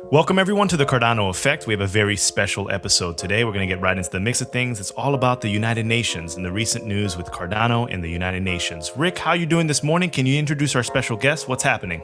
Welcome everyone to the Cardano Effect. We have a very special episode today. We're going to get right into the mix of things. It's all about the United Nations and the recent news with Cardano and the United Nations. Rick, how are you doing this morning? Can you introduce our special guest? What's happening?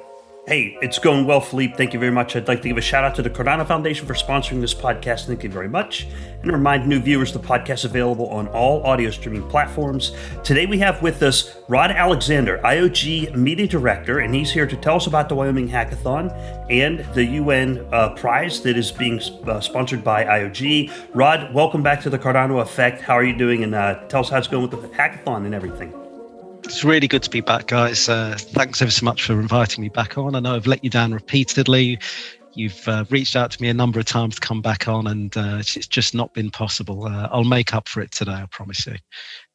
Hey, it's going well, Philippe. Thank you very much. I'd like to give a shout out to the Cardano Foundation for sponsoring this podcast. Thank you very much. And remind new viewers the podcast is available on all audio streaming platforms. Today we have with us Rod Alexander, IOG Media Director, and he's here to tell us about the Wyoming Hackathon and the UN prize that is being sponsored by IOG. Rod, welcome back to the Cardano Effect. How are you doing? And tell us how it's going with the hackathon and everything. It's really good to be back, guys. Thanks ever so much for inviting me back on. I know I've let you down repeatedly. You've reached out to me a number of times to come back on, and it's just not been possible. I'll make up for it today, I promise you.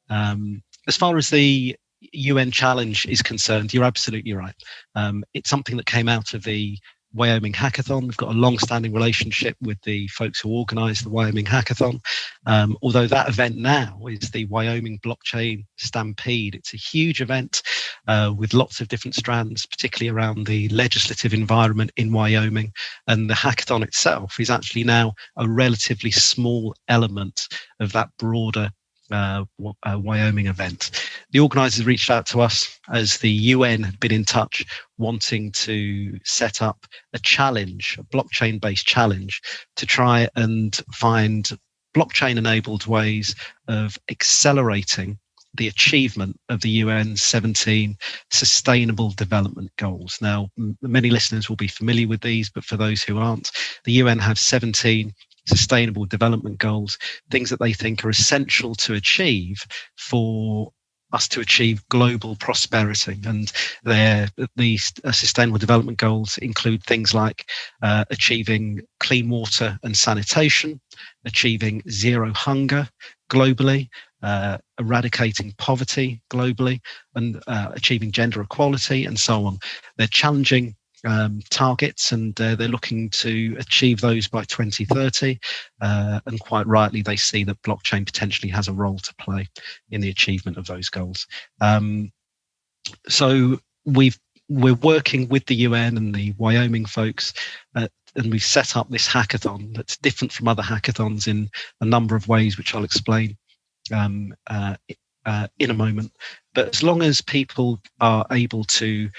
As far as the UN challenge is concerned, you're absolutely right. It's something that came out of the Wyoming Hackathon. We've got a long-standing relationship with the folks who organised the Wyoming Hackathon. Although that event now is the Wyoming Blockchain Stampede. It's a huge event with lots of different strands, particularly around the legislative environment in Wyoming. And the hackathon itself is actually now a relatively small element of that broader Wyoming event. The organisers reached out to us as the UN had been in touch, wanting to set up a challenge, a blockchain-based challenge, to try and find blockchain-enabled ways of accelerating the achievement of the UN's 17 Sustainable Development Goals. Now, many listeners will be familiar with these, but for those who aren't, the UN have 17 Sustainable Development Goals, things that they think are essential to achieve for us to achieve global prosperity. And these Sustainable Development Goals include things like achieving clean water and sanitation, achieving zero hunger globally, eradicating poverty globally, and achieving gender equality, and so on. They're challenging targets, and they're looking to achieve those by 2030, and quite rightly they see that blockchain potentially has a role to play in the achievement of those goals. So we're working with the UN and the Wyoming folks, and we've set up this hackathon that's different from other hackathons in a number of ways, which I'll explain in a moment. But as long as people are able to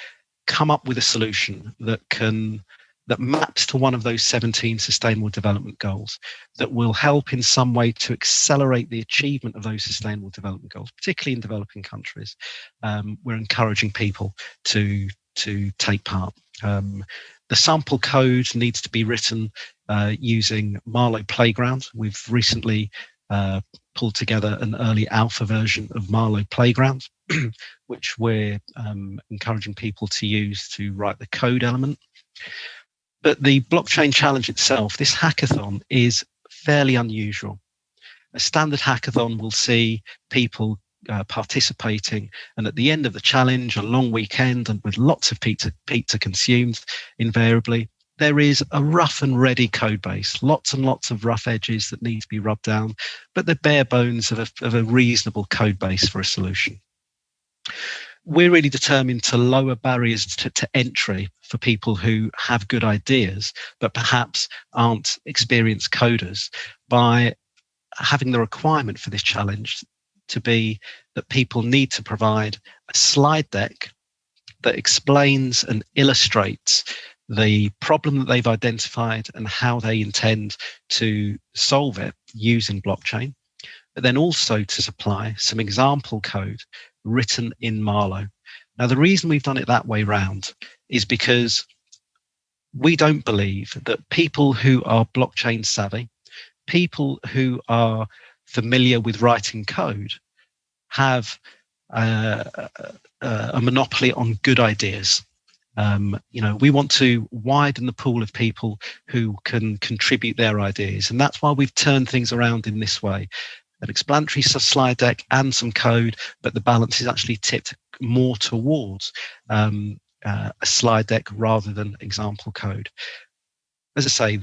come up with a solution that maps to one of those 17 Sustainable Development Goals, that will help in some way to accelerate the achievement of those Sustainable Development Goals, particularly in developing countries, we're encouraging people to take part. The sample code needs to be written using Marlowe Playground. We've recently pulled together an early alpha version of Marlowe Playground, which we're encouraging people to use to write the code element. But the blockchain challenge itself, this hackathon, is fairly unusual. A standard hackathon will see people participating, and at the end of the challenge, a long weekend and with lots of pizza consumed, invariably, there is a rough and ready code base, lots and lots of rough edges that need to be rubbed down, but the bare bones of a reasonable code base for a solution. We're really determined to lower barriers to entry for people who have good ideas, but perhaps aren't experienced coders, by having the requirement for this challenge to be that people need to provide a slide deck that explains and illustrates the problem that they've identified and how they intend to solve it using blockchain, but then also to supply some example code written in Marlowe. Now, the reason we've done it that way round is because we don't believe that people who are blockchain savvy, people who are familiar with writing code, have a monopoly on good ideas. We want to widen the pool of people who can contribute their ideas, and that's why we've turned things around in this way. An explanatory slide deck and some code, but the balance is actually tipped more towards a slide deck rather than example code. As I say,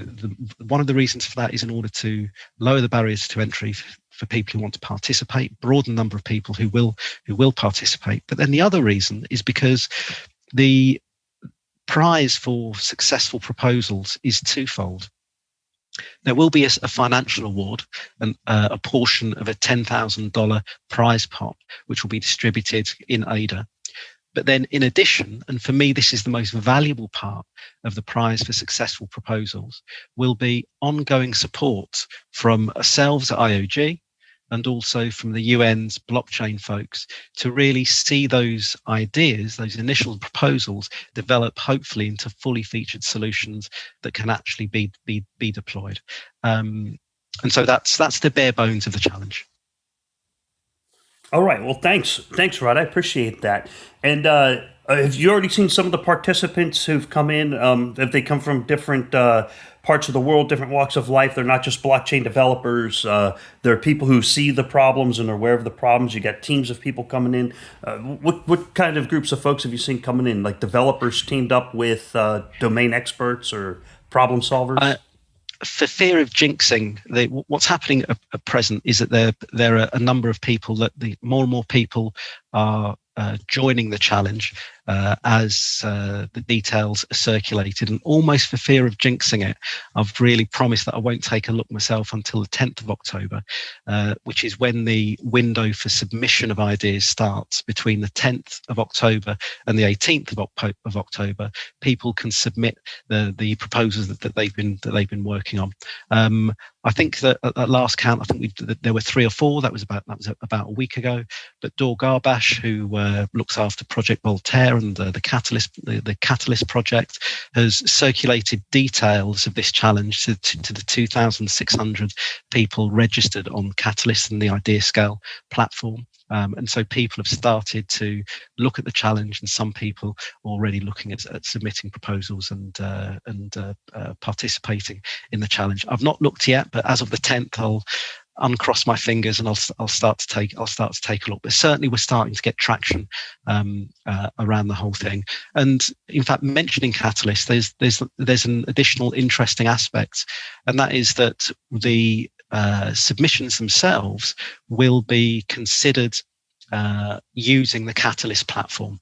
one of the reasons for that is in order to lower the barriers to entry for people who want to participate, broaden the number of people who will participate. But then the other reason is because the prize for successful proposals is twofold. There will be a financial award and a portion of a $10,000 prize pot, which will be distributed in ADA. But then in addition, and for me, this is the most valuable part of the prize for successful proposals, will be ongoing support from ourselves at IOG and also from the UN's blockchain folks to really see those ideas, those initial proposals, develop hopefully into fully featured solutions that can actually be deployed. And so that's the bare bones of the challenge. All right. Well, thanks, Rod. I appreciate that. And have you already seen some of the participants who've come in? Have they come from different parts of the world, different walks of life? They're not just blockchain developers. There are people who see the problems and are aware of the problems. You got teams of people coming in. What kind of groups of folks have you seen coming in? Like developers teamed up with domain experts or problem solvers? For fear of jinxing, what's happening at present is that there are a number of people that more and more people are joining the challenge as the details are circulated. And almost for fear of jinxing it, I've really promised that I won't take a look myself until the 10th of October, which is when the window for submission of ideas starts. Between the 10th of October and the 18th of October, people can submit the proposals that they've been working on. I think that at last count, I think there were 3 or 4. That was about a week ago. But Dor Garbash, who looks after Project Voltaire and the Catalyst project, has circulated details of this challenge to the 2,600 people registered on Catalyst and the IdeaScale platform. And so people have started to look at the challenge, and some people already looking at submitting proposals and participating in the challenge. I've not looked yet, but as of the 10th, I'll uncross my fingers and I'll start to take a look. But certainly we're starting to get traction around the whole thing. And in fact, mentioning Catalyst, there's an additional interesting aspect, and that is that the submissions themselves will be considered using the Catalyst platform.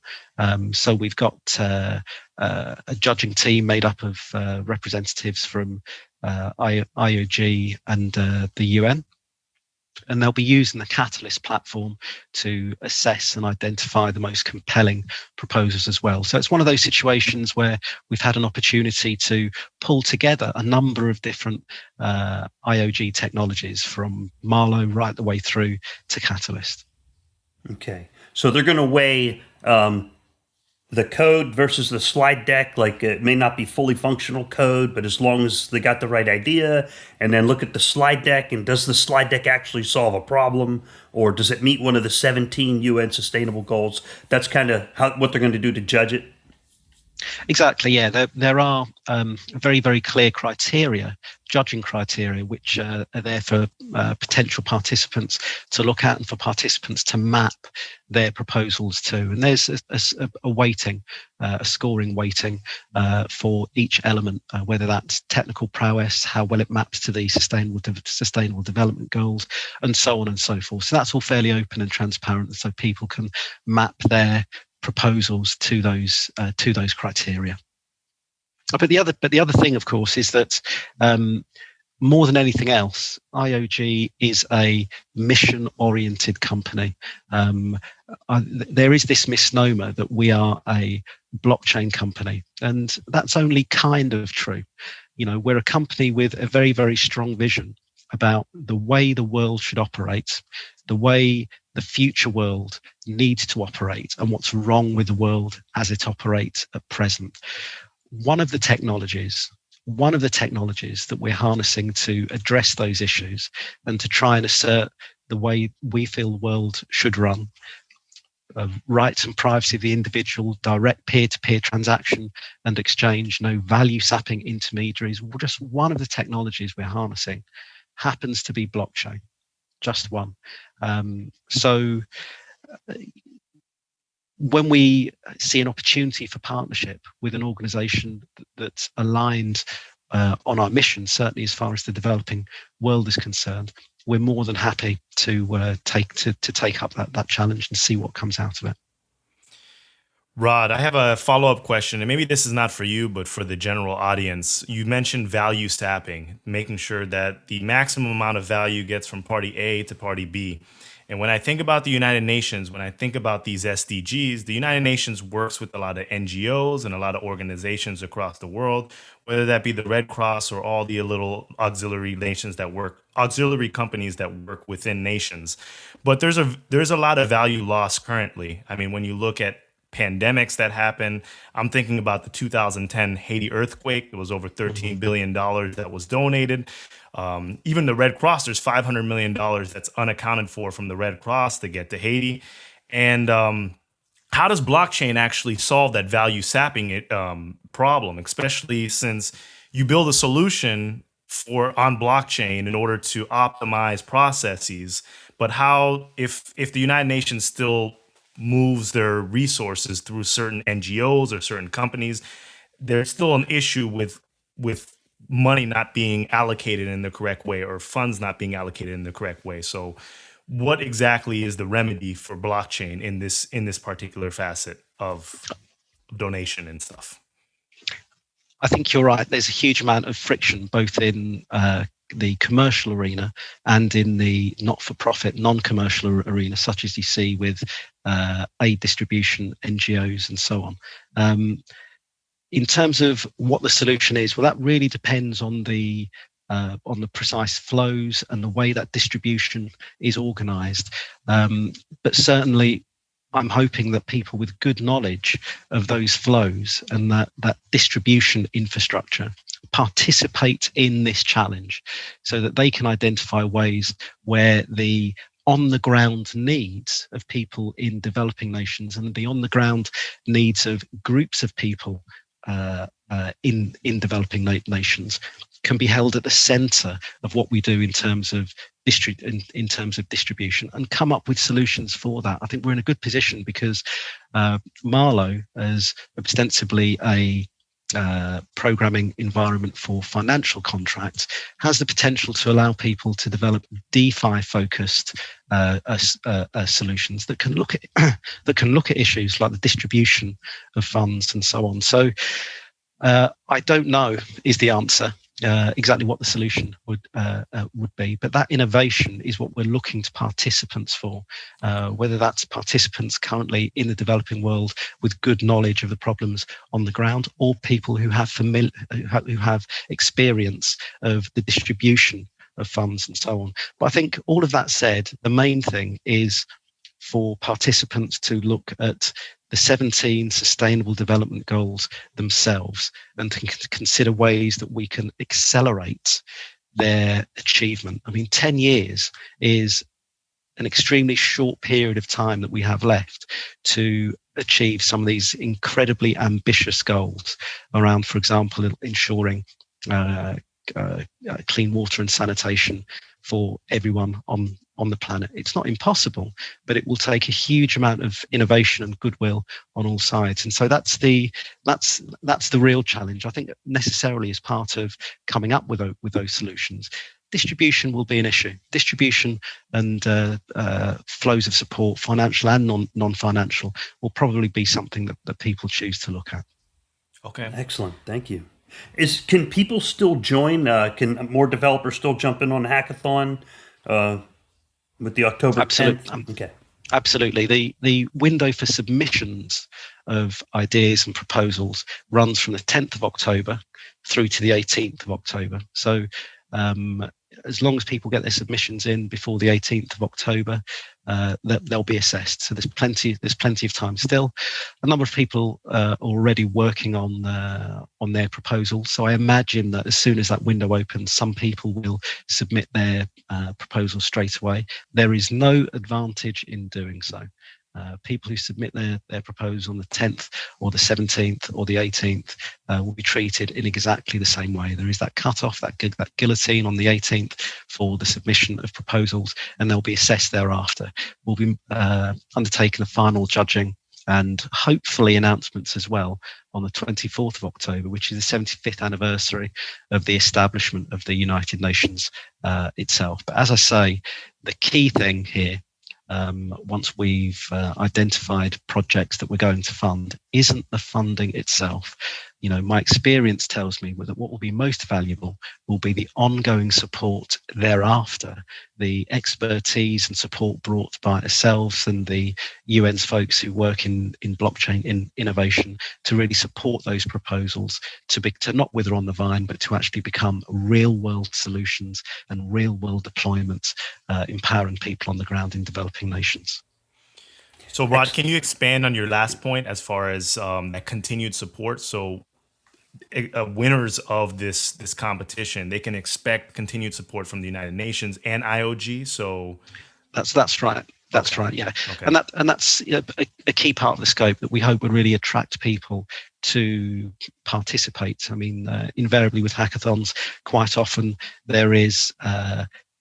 So we've got a judging team made up of representatives from IOG and the UN. And they'll be using the Catalyst platform to assess and identify the most compelling proposals as well. So it's one of those situations where we've had an opportunity to pull together a number of different IOG technologies, from Marlowe right the way through to Catalyst. Okay. So they're going to weigh the code versus the slide deck. Like, it may not be fully functional code, but as long as they got the right idea, and then look at the slide deck, and does the slide deck actually solve a problem, or does it meet one of the 17 UN sustainable goals? That's kind of what they're going to do to judge it. Exactly, yeah. There are very, very clear judging criteria, which are there for potential participants to look at and for participants to map their proposals to. And there's a weighting, a scoring weighting for each element, whether that's technical prowess, how well it maps to the sustainable development goals, and so on and so forth. So that's all fairly open and transparent, so people can map their proposals to those criteria. But the other thing, of course, is that more than anything else, IOG is a mission-oriented company. There is this misnomer that we are a blockchain company, and that's only kind of true. You know, we're a company with a very, very strong vision about the way the world should operate, the way the future world needs to operate, and what's wrong with the world as it operates at present. One of the technologies that we're harnessing to address those issues and to try and assert the way we feel the world should run, rights and privacy of the individual, direct peer-to-peer transaction and exchange, no value sapping intermediaries. Just one of the technologies we're harnessing happens to be blockchain, just one. So when we see an opportunity for partnership with an organization that's aligned on our mission, certainly as far as the developing world is concerned, we're more than happy to take up that challenge and see what comes out of it. Rod, I have a follow-up question, and maybe this is not for you, but for the general audience. You mentioned value sapping, making sure that the maximum amount of value gets from party A to party B. And when I think about the United Nations, when I think about these SDGs, the United Nations works with a lot of NGOs and a lot of organizations across the world, whether that be the Red Cross or all the little auxiliary companies that work within nations. But there's a lot of value lost currently. I mean, when you look at pandemics that happen. I'm thinking about the 2010 Haiti earthquake. It was over $13 billion that was donated. Even the Red Cross, there's $500 million that's unaccounted for from the Red Cross to get to Haiti. And how does blockchain actually solve that value sapping problem, especially since you build a solution on blockchain in order to optimize processes? But how, if the United Nations still moves their resources through certain NGOs or certain companies, there's still an issue with money not being allocated in the correct way or funds not being allocated in the correct way. So what exactly is the remedy for blockchain in this particular facet of donation and stuff? I think you're right. There's a huge amount of friction both in the commercial arena and in the not-for-profit, non-commercial arena, such as you see with aid distribution, NGOs, and so on. In terms of what the solution is, well, that really depends on the precise flows and the way that distribution is organised. But certainly, I'm hoping that people with good knowledge of those flows and that distribution infrastructure participate in this challenge so that they can identify ways where the on-the-ground needs of people in developing nations and the on-the-ground needs of groups of people in developing nations can be held at the center of what we do in terms of distribution and come up with solutions for that. I think we're in a good position because Marlowe, as ostensibly a programming environment for financial contracts, has the potential to allow people to develop DeFi-focused solutions that can look at issues like the distribution of funds and so on. So I don't know is the answer. Exactly what the solution would be, but that innovation is what we're looking to participants for, whether that's participants currently in the developing world with good knowledge of the problems on the ground, or people who have experience of the distribution of funds and so on. But I think all of that said, the main thing is for participants to look at the 17 Sustainable Development Goals themselves and to consider ways that we can accelerate their achievement. I mean, 10 years is an extremely short period of time that we have left to achieve some of these incredibly ambitious goals around, for example, ensuring clean water and sanitation for everyone on the planet. It's not impossible, but it will take a huge amount of innovation and goodwill on all sides. And so that's the real challenge. I think necessarily as part of coming up with those solutions, distribution will be an issue. Distribution and flows of support, financial and non-financial, will probably be something that people choose to look at. Okay, excellent. Thank you. Can people still join? Can more developers still jump in on Hackathon? With the October 10th? Okay. Absolutely. The window for submissions of ideas and proposals runs from the 10th of October through to the 18th of October. So as long as people get their submissions in before the 18th of October, they'll be assessed. So there's plenty of time still. A number of people are already working on their proposals. So I imagine that as soon as that window opens, some people will submit their proposal straight away. There is no advantage in doing so. People who submit their proposal on the 10th or the 17th or the 18th will be treated in exactly the same way. There is that cut-off, that guillotine on the 18th for the submission of proposals, and they'll be assessed thereafter. We'll be undertaking the final judging and hopefully announcements as well on the 24th of October, which is the 75th anniversary of the establishment of the United Nations itself. But as I say, the key thing here once we've identified projects that we're going to fund, isn't the funding itself. My experience tells me that what will be most valuable will be the ongoing support thereafter, the expertise and support brought by ourselves and the UN's folks who work in blockchain in innovation to really support those proposals to not wither on the vine, but to actually become real world solutions and real world deployments, empowering people on the ground in developing nations. So, Rod, can you expand on your last point as far as that continued support? So, winners of this competition, they can expect continued support from the United Nations and IOG. So, that's right. That's okay. right. Yeah, okay. and that's a key part of the scope that we hope would really attract people to participate. I mean, invariably with hackathons, quite often there is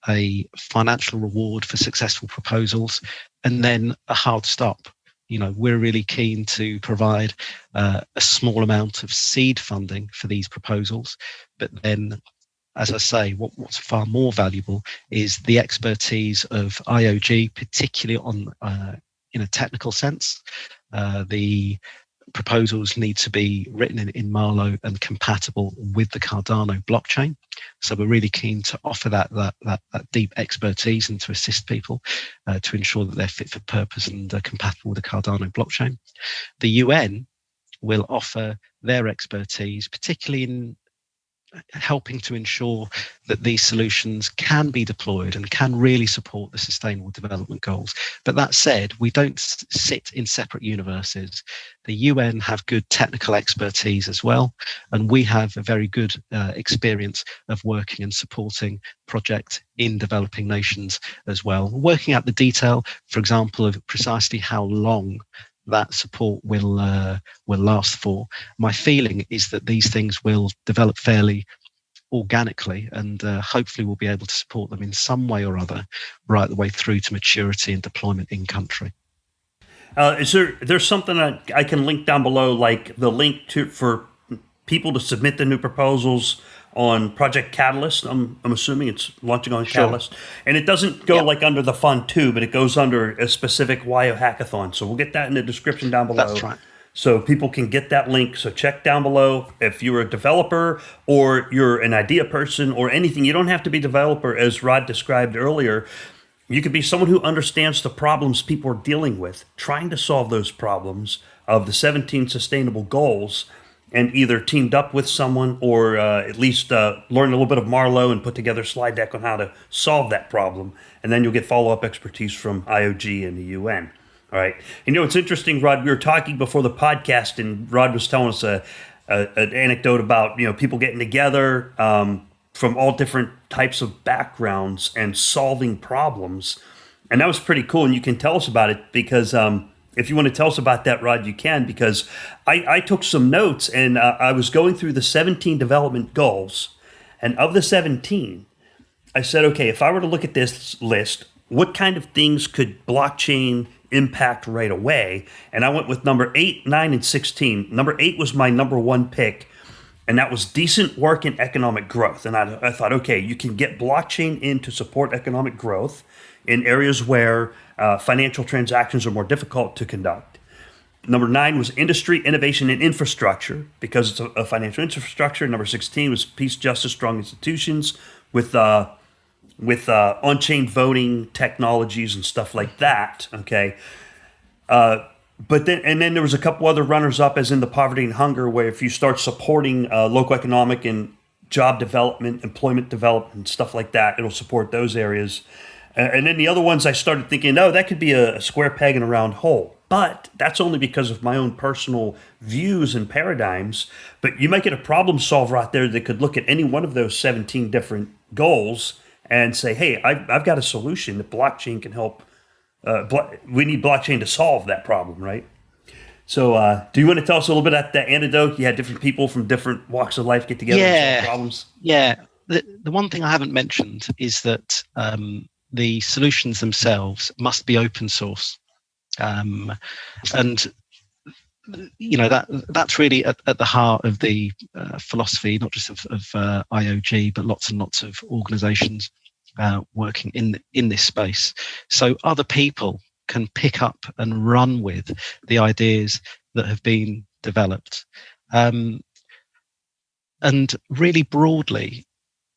a financial reward for successful proposals, and then a hard stop. We're really keen to provide a small amount of seed funding for these proposals, but then, as I say, what's far more valuable is the expertise of IOG, particularly on in a technical sense. The proposals need to be written in Marlowe and compatible with the Cardano blockchain. So we're really keen to offer that deep expertise and to assist people to ensure that they're fit for purpose and compatible with the Cardano blockchain. The UN will offer their expertise, particularly in helping to ensure that these solutions can be deployed and can really support the sustainable development goals. But that said, we don't sit in separate universes. The UN have good technical expertise as well, and we have a very good experience of working and supporting projects in developing nations as well, working out the detail, for example, of precisely how long that support will last for. My feeling is that these things will develop fairly organically, and hopefully we'll be able to support them in some way or other right the way through to maturity and deployment in country. Is there's something I can link down below, like the link for people to submit the new proposals on Project Catalyst? I'm assuming it's launching on Sure. Catalyst, and it doesn't go like under the fund too, but it goes under a specific Wyohackathon. So we'll get that in the description down below. That's right. So people can get that link. So check down below if you're a developer or you're an idea person or anything. You don't have to be a developer, as Rod described earlier. You could be someone who understands the problems people are dealing with, trying to solve those problems of the 17 sustainable goals, and either teamed up with someone or at least learn a little bit of Marlowe and put together a slide deck on how to solve that problem. And then you'll get follow-up expertise from IOG and the UN. All right. It's interesting, Rod, we were talking before the podcast, and Rod was telling us an anecdote about, people getting together from all different types of backgrounds and solving problems. And that was pretty cool. And you can tell us about it because if you want to tell us about that, Rod, you can, because I took some notes, and I was going through the 17 development goals. And of the 17, I said, okay, if I were to look at this list, what kind of things could blockchain impact right away? And I went with number 8, 9, and 16. Number 8 was my number one pick, and that was decent work in economic growth. And I thought, okay, you can get blockchain in to support economic growth in areas where financial transactions are more difficult to conduct. Number 9 was industry, innovation, and infrastructure, because it's a financial infrastructure. Number 16 was peace, justice, strong institutions with on-chain voting technologies and stuff like that. Okay. But then there was a couple other runners up, as in the poverty and hunger, where if you start supporting local economic and job development, employment development, stuff like that, it'll support those areas. And then the other ones, I started thinking, that could be a square peg in a round hole. But that's only because of my own personal views and paradigms. But you might get a problem solver out there that could look at any one of those 17 different goals and say, hey, I've got a solution that blockchain can help. We need blockchain to solve that problem, right? So do you want to tell us a little bit about that anecdote? You had different people from different walks of life get together and solve problems. Yeah. The one thing I haven't mentioned is that the solutions themselves must be open source. And that's really at the heart of the philosophy, not just of IOG, but lots and lots of organizations working in this space. So other people can pick up and run with the ideas that have been developed. And really broadly,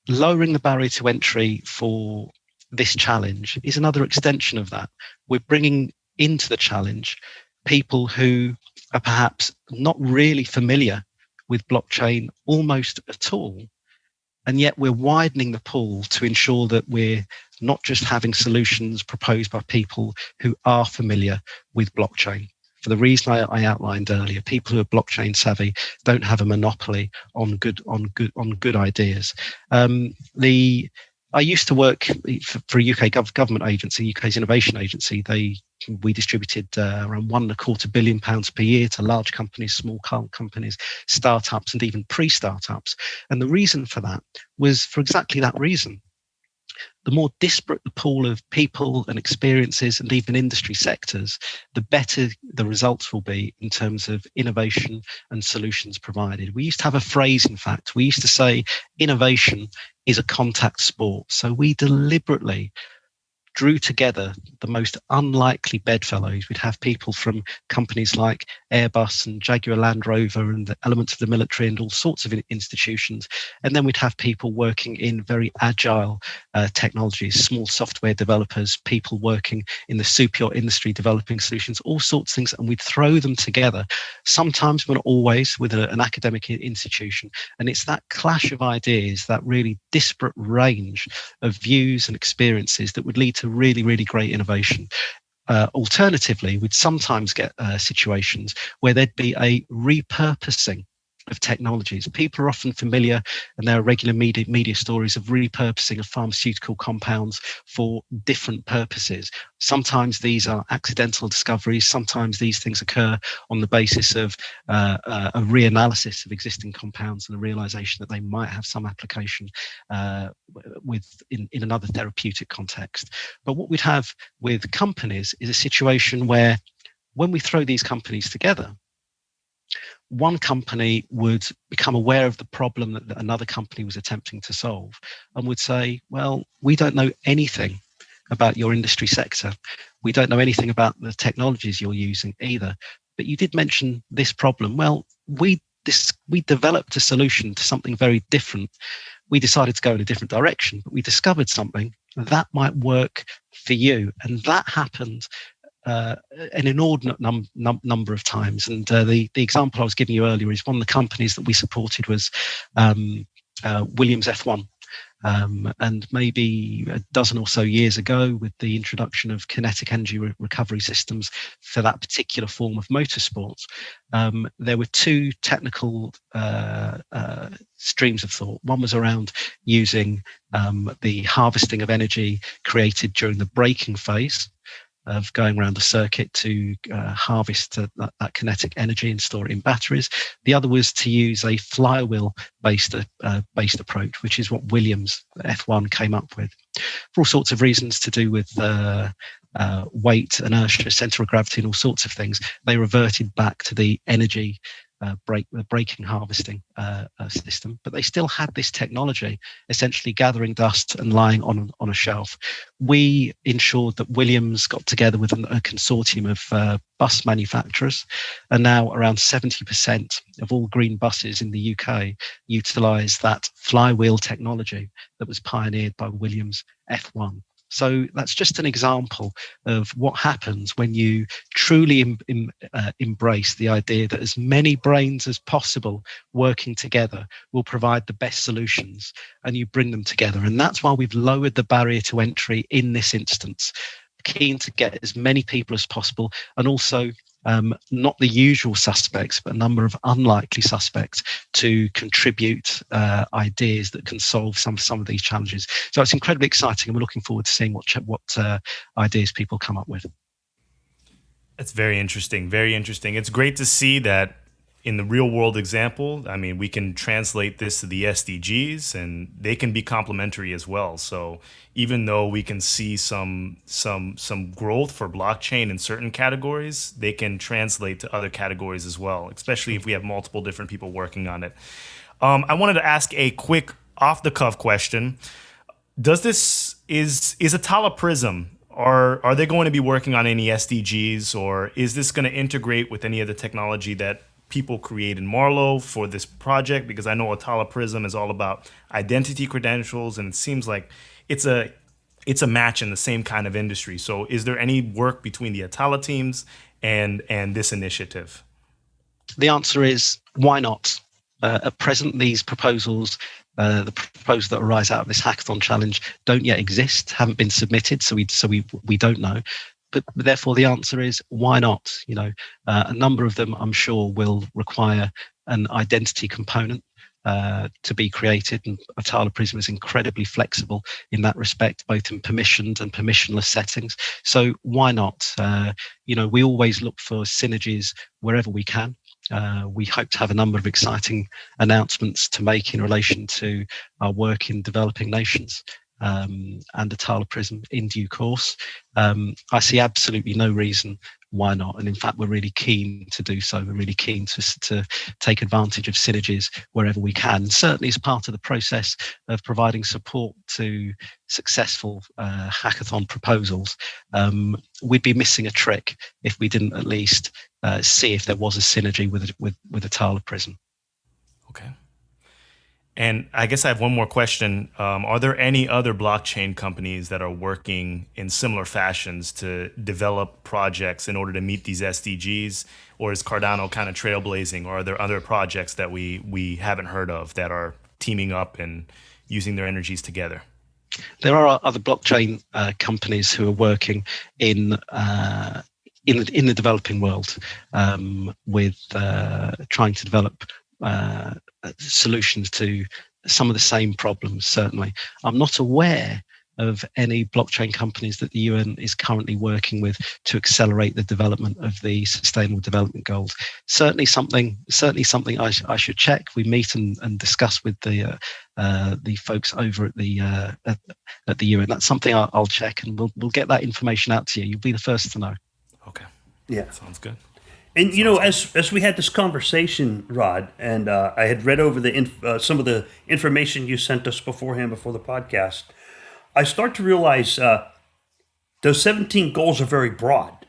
lowering the barrier to entry for this challenge is another extension of that. We're bringing into the challenge people who are perhaps not really familiar with blockchain almost at all. And yet we're widening the pool to ensure that we're not just having solutions proposed by people who are familiar with blockchain. For the reason I outlined earlier, people who are blockchain savvy don't have a monopoly on good ideas. I used to work for a UK government agency, UK's innovation agency. We distributed around £1.25 billion per year to large companies, small companies, startups, and even pre-startups. And the reason for that was for exactly that reason. The more disparate the pool of people and experiences and even industry sectors, the better the results will be in terms of innovation and solutions provided. We used to have a phrase, in fact, we used to say innovation is a contact sport. So we deliberately drew together the most unlikely bedfellows. We'd have people from companies like Airbus and Jaguar Land Rover and the elements of the military and all sorts of institutions. And then we'd have people working in very agile technologies, small software developers, people working in the super industry developing solutions, all sorts of things. And we'd throw them together, sometimes but not always, with an academic institution. And it's that clash of ideas, that really disparate range of views and experiences that would lead to really, really great innovation. Alternatively, we'd sometimes get situations where there'd be a repurposing of technologies. People are often familiar, and there are regular media stories of repurposing of pharmaceutical compounds for different purposes. Sometimes these are accidental discoveries. Sometimes these things occur on the basis of a reanalysis of existing compounds and the realization that they might have some application in another therapeutic context. But what we'd have with companies is a situation where when we throw these companies together, one company would become aware of the problem that another company was attempting to solve and would say, well, we don't know anything about your industry sector. We don't know anything about the technologies you're using either. But you did mention this problem. Well, we developed a solution to something very different. We decided to go in a different direction, but we discovered something that might work for you. And that happened an inordinate number of times. And the example I was giving you earlier is one of the companies that we supported was Williams F1. And maybe a dozen or so years ago, with the introduction of kinetic energy recovery systems for that particular form of motorsports, there were two technical streams of thought. One was around using the harvesting of energy created during the braking phase of going around the circuit to harvest that kinetic energy and store it in batteries. The other was to use a flywheel-based approach, which is what Williams F1 came up with. For all sorts of reasons to do with weight, inertia, center of gravity, and all sorts of things, they reverted back to the energy braking harvesting system, but they still had this technology essentially gathering dust and lying on a shelf. We ensured that Williams got together with a consortium of bus manufacturers, and now around 70% of all green buses in the UK utilise that flywheel technology that was pioneered by Williams F1. So that's just an example of what happens when you truly embrace the idea that as many brains as possible working together will provide the best solutions, and you bring them together. And that's why we've lowered the barrier to entry in this instance, keen to get as many people as possible, and also not the usual suspects, but a number of unlikely suspects to contribute ideas that can solve some of these challenges. So it's incredibly exciting, and we're looking forward to seeing what ideas people come up with. That's very interesting. Very interesting. It's great to see that in the real world example. I mean, we can translate this to the SDGs, and they can be complementary as well. So even though we can see some growth for blockchain in certain categories, they can translate to other categories as well, especially if we have multiple different people working on it. I wanted to ask a quick off the cuff question. Is Atala Prism are they going to be working on any SDGs, or is this going to integrate with any of the technology that people create in Marlowe for this project? Because I know Atala Prism is all about identity credentials, and it seems like it's a match in the same kind of industry. So is there any work between the Atala teams and this initiative? The answer is why not? At present, these proposals, the proposals that arise out of this hackathon challenge, don't yet exist, haven't been submitted, so we don't know. But therefore, the answer is why not? A number of them, I'm sure, will require an identity component to be created, and Atala Prism is incredibly flexible in that respect, both in permissioned and permissionless settings. So why not? We always look for synergies wherever we can. We hope to have a number of exciting announcements to make in relation to our work in developing nations and Atala Prism in due course. I see absolutely no reason why not. And in fact, we're really keen to do so. We're really keen to take advantage of synergies wherever we can. Certainly as part of the process of providing support to successful hackathon proposals, we'd be missing a trick if we didn't at least see if there was a synergy with Atala Prism. Okay. And I guess I have one more question. Are there any other blockchain companies that are working in similar fashions to develop projects in order to meet these SDGs? Or is Cardano kind of trailblazing? Or are there other projects that we haven't heard of that are teaming up and using their energies together? There are other blockchain companies who are working in the developing world with trying to develop solutions to some of the same problems. Certainly, I'm not aware of any blockchain companies that the UN is currently working with to accelerate the development of the Sustainable Development Goals. Certainly something I should check. We meet and discuss with the folks over at the UN. That's something I'll check, and we'll get that information out to you. You'll be the first to know. Okay. Yeah, sounds good. And as we had this conversation, Rod, and I had read over some of the information you sent us beforehand before the podcast, I start to realize those 17 goals are very broad,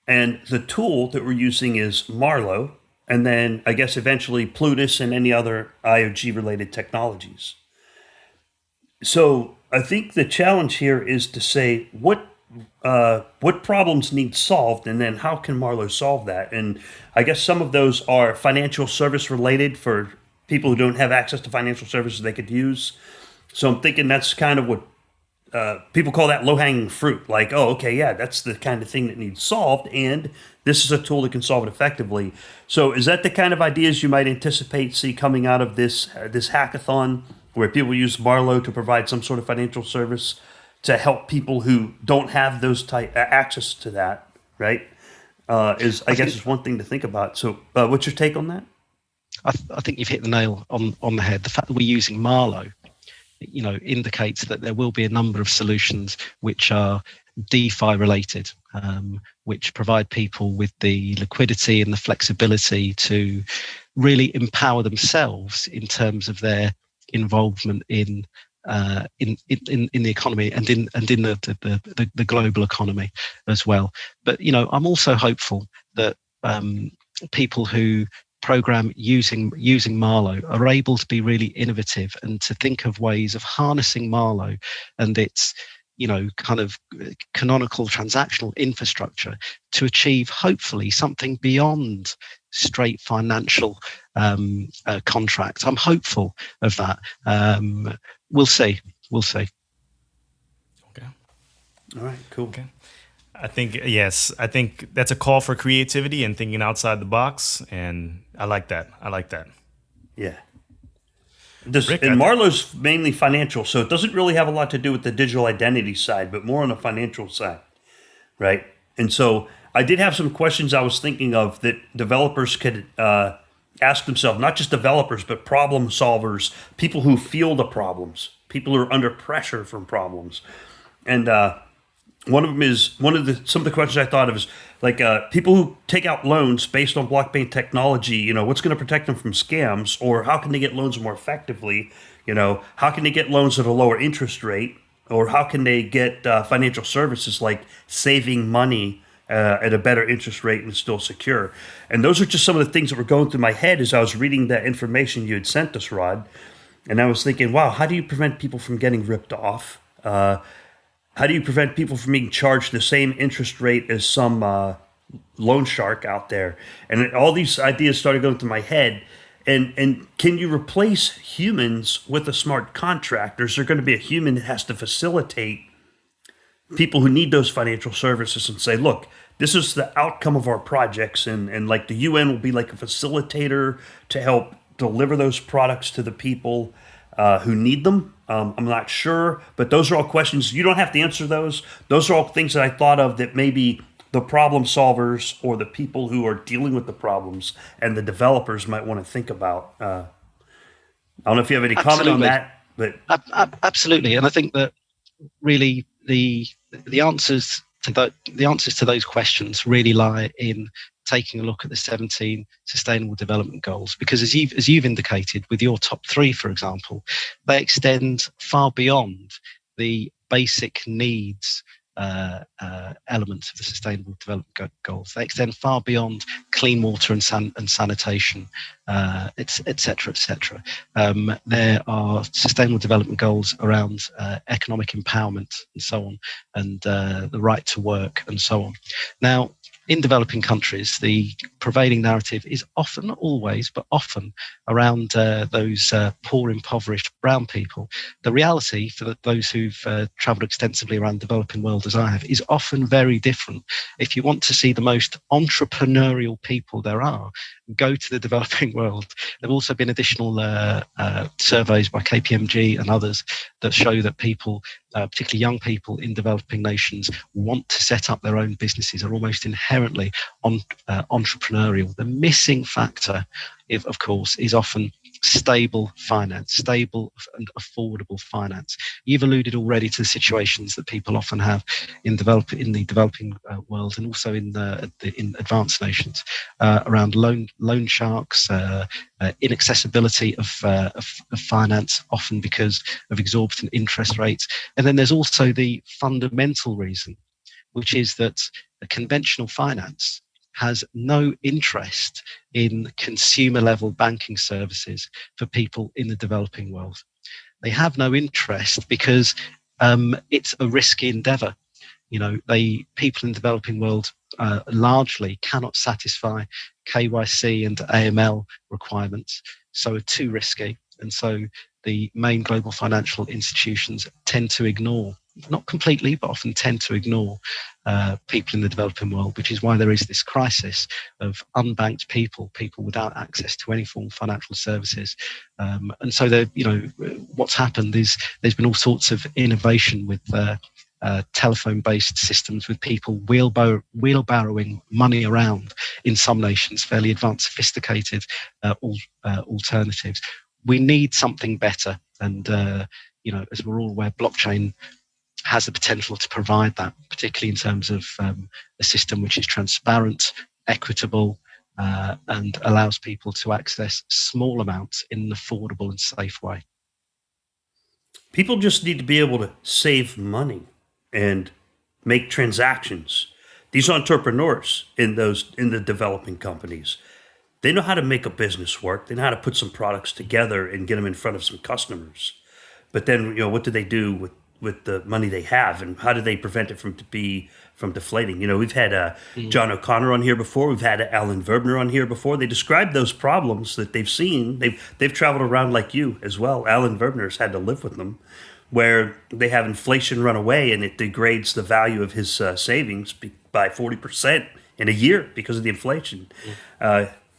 and the tool that we're using is Marlowe, and then I guess eventually Plutus and any other IOG related technologies. So I think the challenge here is to say what problems need solved, and then how can Marlowe solve that? And I guess some of those are financial service related for people who don't have access to financial services they could use. So I'm thinking that's kind of what people call that low-hanging fruit. Like, oh, okay, yeah, that's the kind of thing that needs solved, and this is a tool that can solve it effectively. So is that the kind of ideas you might anticipate see coming out of this hackathon, where people use Marlowe to provide some sort of financial service to help people who don't have those type access to that, right? I guess is one thing to think about. So what's your take on that? I think you've hit the nail on the head. The fact that we're using Marlowe, indicates that there will be a number of solutions which are DeFi related, which provide people with the liquidity and the flexibility to really empower themselves in terms of their involvement in the economy and in the global economy as well. But I'm also hopeful that people who program using Marlowe are able to be really innovative and to think of ways of harnessing Marlowe and its kind of canonical transactional infrastructure to achieve hopefully something beyond straight financial contracts. I'm hopeful of that. We'll see. Okay. All right, cool. Okay. I think that's a call for creativity and thinking outside the box, and I like that. Yeah. Marlowe's mainly financial, so it doesn't really have a lot to do with the digital identity side, but more on the financial side, right? And so I did have some questions I was thinking of that developers could ask themselves, not just developers, but problem solvers, people who feel the problems, people who are under pressure from problems. And one of them is some of the questions I thought of is like people who take out loans based on blockchain technology. What's going to protect them from scams, or how can they get loans more effectively? How can they get loans at a lower interest rate, or how can they get financial services like saving money at a better interest rate and still secure? And those are just some of the things that were going through my head as I was reading that information you had sent us, Rod. And I was thinking, wow, how do you prevent people from getting ripped off? How do you prevent people from being charged the same interest rate as some loan shark out there? And all these ideas started going through my head. And can you replace humans with a smart contract? Or is there going to be a human that has to facilitate people who need those financial services and say, look, this is the outcome of our projects. And like the UN will be like a facilitator to help deliver those products to the people who need them. I'm not sure, but those are all questions. You don't have to answer those. Those are all things that I thought of that maybe the problem solvers or the people who are dealing with the problems and the developers might want to think about. I don't know if you have any comment on that, but absolutely. And I think that really the answers to those questions really lie in taking a look at the 17 Sustainable Development Goals, because as you've indicated with your top 3, for example, they extend far beyond the basic needs elements of the Sustainable Development Goals. They extend far beyond clean water and sanitation, etc., etc. There are Sustainable Development Goals around economic empowerment and so on, and the right to work and so on. Now, in developing countries, the prevailing narrative is often, not always, but often around those poor, impoverished brown people. The reality for those who've travelled extensively around the developing world, as I have, is often very different. If you want to see the most entrepreneurial people there are, go to the developing world. There have also been additional surveys by KPMG and others that show that people, particularly young people in developing nations, want to set up their own businesses, are almost inherently entrepreneurial. The missing factor, of course, is often stable finance, stable and affordable finance. You've alluded already to the situations that people often have in the developing world, and also in advanced nations around loan sharks, inaccessibility of finance, often because of exorbitant interest rates. And then there's also the fundamental reason, which is that conventional finance has no interest in consumer level banking services for people in the developing world. They have no interest because it's a risky endeavor. You know, people in the developing world largely cannot satisfy KYC and AML requirements, so are too risky. And so the main global financial institutions tend to ignore, not completely, but often tend to ignore people in the developing world, which is why there is this crisis of unbanked people without access to any form of financial services. And so, what's happened is there's been all sorts of innovation with telephone-based systems, with people wheelbarrowing money around in some nations, fairly advanced, sophisticated alternatives. We need something better, and as we're all aware, blockchain has the potential to provide that, particularly in terms of a system which is transparent, equitable, and allows people to access small amounts in an affordable and safe way. People just need to be able to save money and make transactions. These entrepreneurs in the developing companies, they know how to make a business work. They know how to put some products together and get them in front of some customers. But then, what do they do with the money they have, and how do they prevent it from deflating? We've had John O'Connor on here before. We've had Alan Verbner on here before. They described those problems that they've seen. They've traveled around like you as well. Alan Verbner's had to live with them, where they have inflation run away and it degrades the value of his savings by 40% in a year because of the inflation.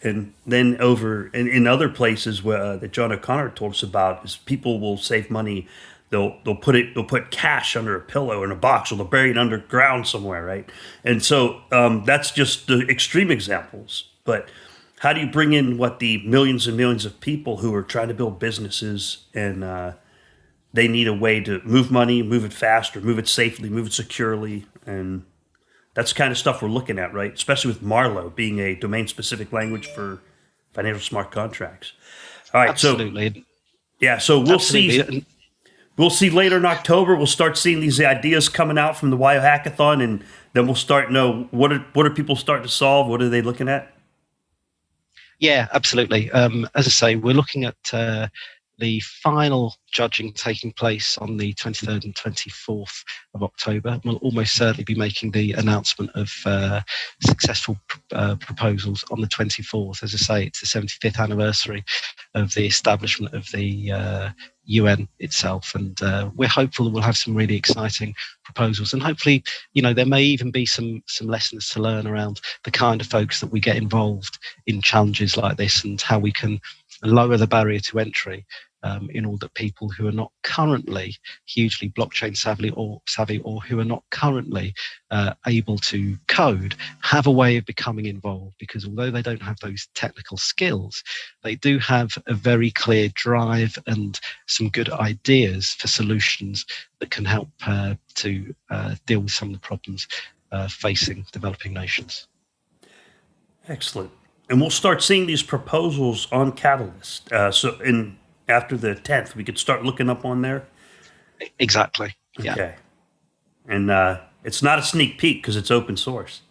And then over in other places where that John O'Connor told us about, is people will save money. They'll put cash under a pillow in a box, or they'll bury it underground somewhere, right? And so that's just the extreme examples. But how do you bring in the millions and millions of people who are trying to build businesses, and they need a way to move money, move it fast, or move it safely, move it securely? And that's the kind of stuff we're looking at, right? Especially with Marlowe being a domain-specific language for financial smart contracts. All right, absolutely. So we'll see. we'll see later in October. We'll start seeing these ideas coming out from the Wyohackathon, and then we'll start to know what are people starting to solve. What are they looking at? Yeah, absolutely. As I say, we're looking at the final judging taking place on the 23rd and 24th of October. We'll almost certainly be making the announcement of successful proposals on the 24th. As I say, it's the 75th anniversary of the establishment of the UN itself, and we're hopeful that we'll have some really exciting proposals, and hopefully, there may even be some lessons to learn around the kind of folks that we get involved in challenges like this, and how we can lower the barrier to entry in order that people who are not currently hugely blockchain savvy or who are not currently able to code have a way of becoming involved, because although they don't have those technical skills, they do have a very clear drive and some good ideas for solutions that can help to deal with some of the problems facing developing nations. Excellent. And we'll start seeing these proposals on Catalyst. After the 10th, we could start looking up on there. Exactly. Yeah. Okay. And it's not a sneak peek because it's open source.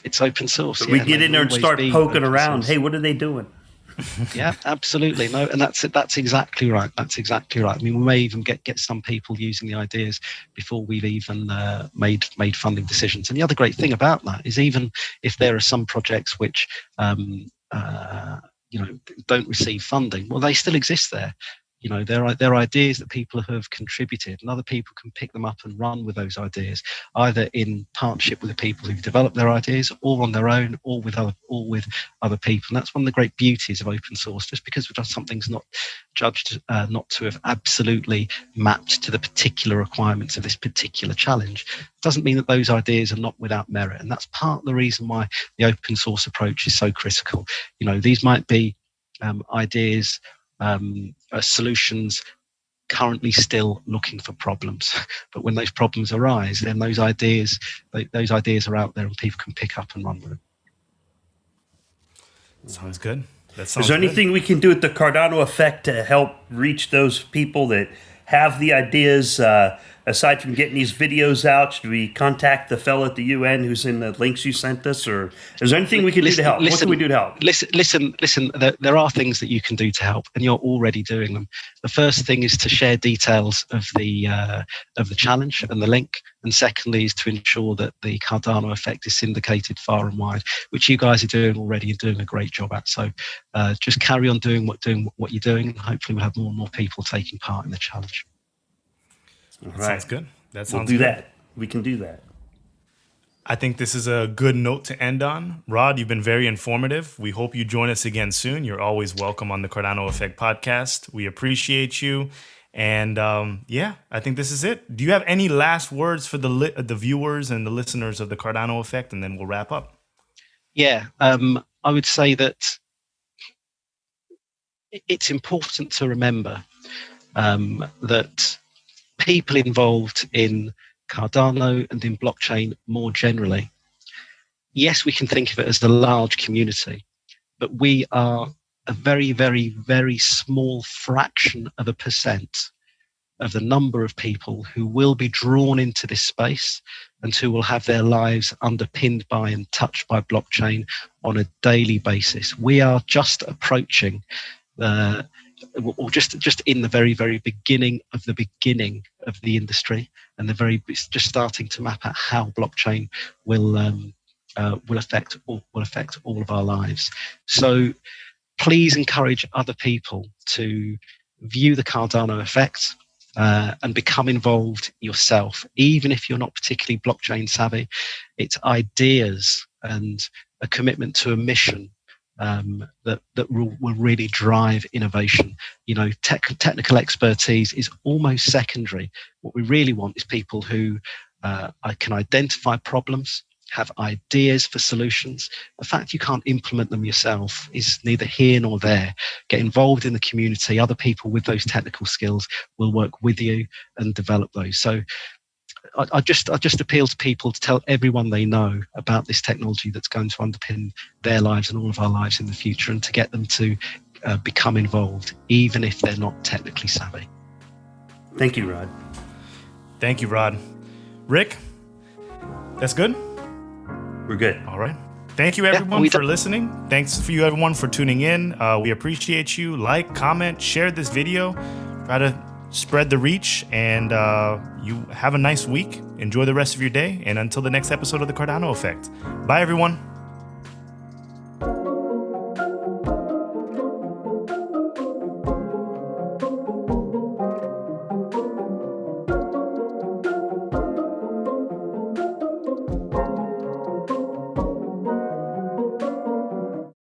It's open source. But we get in there and start poking around. Hey, what are they doing? Yeah, absolutely. No, and that's exactly right. That's exactly right. I mean, we may even get some people using the ideas before we've even made funding decisions. And the other great thing about that is, even if there are some projects which don't receive funding, well, they still exist there. There are ideas that people have contributed, and other people can pick them up and run with those ideas, either in partnership with the people who've developed their ideas, or on their own, or with other people. And that's one of the great beauties of open source. Just because something's not judged not to have absolutely mapped to the particular requirements of this particular challenge, doesn't mean that those ideas are not without merit. And that's part of the reason why the open source approach is so critical. These might be ideas, solutions currently still looking for problems, but when those problems arise, then those ideas are out there and people can pick up and run with them. Sounds good. Is there anything we can do with the Cardano effect to help reach those people that have the ideas? Aside from getting these videos out, should we contact the fellow at the UN who's in the links you sent us, or is there anything we can do to help? What can we do to help? Listen. There are things that you can do to help, and you're already doing them. The first thing is to share details of the challenge and the link, and secondly is to ensure that the Cardano effect is syndicated far and wide, which you guys are doing already and doing a great job at. So just carry on doing what you're doing, and hopefully we'll have more and more people taking part in the challenge. All right. Sounds good. We'll do that. We can do that. I think this is a good note to end on. Rod, you've been very informative. We hope you join us again soon. You're always welcome on the Cardano Effect podcast. We appreciate you. And I think this is it. Do you have any last words for the viewers and the listeners of the Cardano Effect? And then we'll wrap up. Yeah, I would say that it's important to remember that people involved in Cardano and in blockchain more generally, yes, we can think of it as the large community, but we are a very, very, very small fraction of a percent of the number of people who will be drawn into this space and who will have their lives underpinned by and touched by blockchain on a daily basis. We are just approaching or just in the very, very beginning of the industry, and just starting to map out how blockchain will affect all of our lives. So please encourage other people to view the Cardano effect and become involved yourself, even if you're not particularly blockchain savvy. It's ideas and a commitment to a mission that will really drive innovation. Technical expertise is almost secondary. What we really want is people who can identify problems, have ideas for solutions. The fact you can't implement them yourself is neither here nor there. Get involved in the community. Other people with those technical skills will work with you and develop those. So I just appeal to people to tell everyone they know about this technology that's going to underpin their lives and all of our lives in the future, and to get them to become involved, even if they're not technically savvy. Thank you, Rod. Thank you, Rod. Rick, that's good? We're good. All right. Thank you, everyone, for listening. Thanks for you, everyone, for tuning in. We appreciate you. Like, comment, share this video. Try to spread the reach, and you have a nice week. Enjoy the rest of your day, and until the next episode of The Cardano Effect. Bye, everyone.